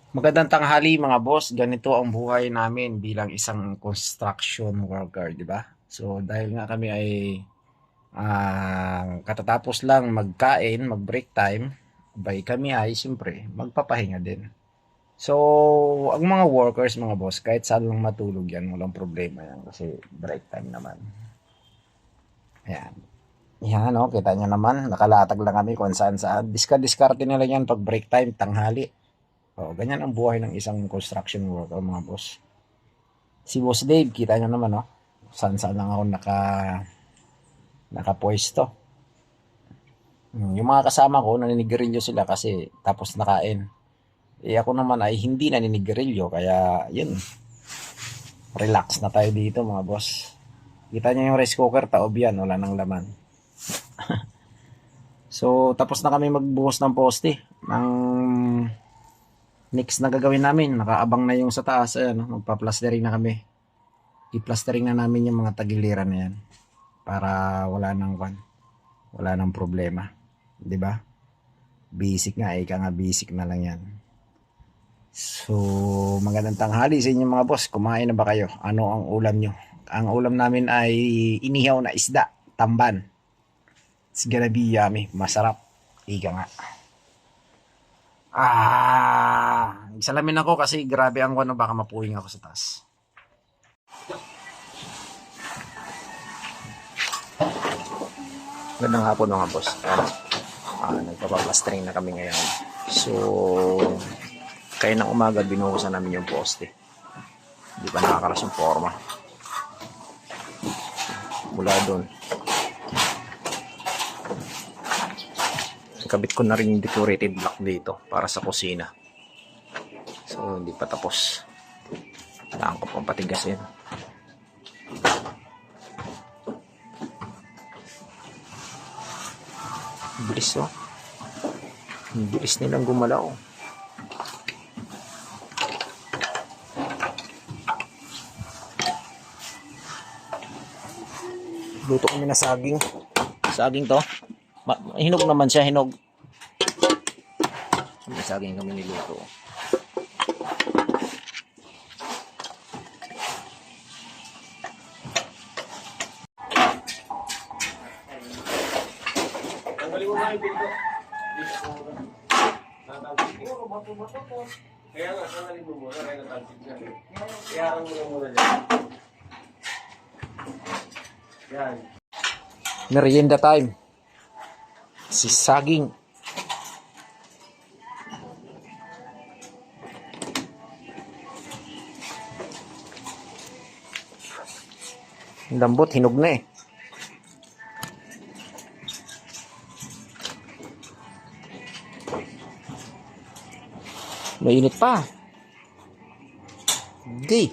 Magandang tanghali mga boss, ganito ang buhay namin bilang isang construction worker, di ba? So dahil nga kami ay katatapos lang magkain, mag-break time, bay kami ay siyempre magpapahinga din. So ang mga workers, mga boss, kahit saan lang matulog yan, walang problema yan kasi break time naman. Ayan. Yan, no, kita nyo naman, nakalatag lang kami kung saan saan. Diskarte nila yan pag break time, tanghali. O, ganyan ang buhay ng isang construction worker, mga boss. Si Boss Dave, kita nyo naman, no? Saan-saan lang ako nakapwesto. Yung mga kasama ko, naninigarilyo sila kasi tapos nakain. Eh ako naman ay hindi naninigarilyo, kaya yun, relax na tayo dito mga boss. Kita nyo yung rice cooker, taob yan, wala nang laman. So, tapos na kami magbuhos ng poste. Ng next na gagawin namin, nakaabang na yung sa taas, ayan, magpa-plastering na kami. I-plastering na namin yung mga tagiliran na yan para wala nang problema, 'di ba? Basic nga, ika nga basic na lang yan. So, magandang tanghali sa inyo mga boss. Kumain na ba kayo? Ano ang ulam nyo? Ang ulam namin ay inihaw na isda, tamban. It's gonna be yummy, masarap. Ika nga. Salamin ako kasi grabe ang ano, baka mapuwing ako sa taas. Magandang hapon mga boss. Nagpapaplastering na kami ngayon. So, kaya ng umaga binuhusan namin yung poste. Hindi pa nakakalas yung forma. Mula doon. Kabit ko na rin yung decorated block dito para sa kusina. So, hindi pa tapos. Kailangan ko pang patigasin. Bilis, oh. Bilis nilang gumalaw. Luto kami na saging. Saging to. Hinog naman siya, hinog. May saging kami niluto. Kaya nga, sangalin mo muna, kaya natansin ka. Kaya ka muna dyan. Yan. Merienda time. Si saging. Lambot, hinog na eh. Mainit pa. Hindi.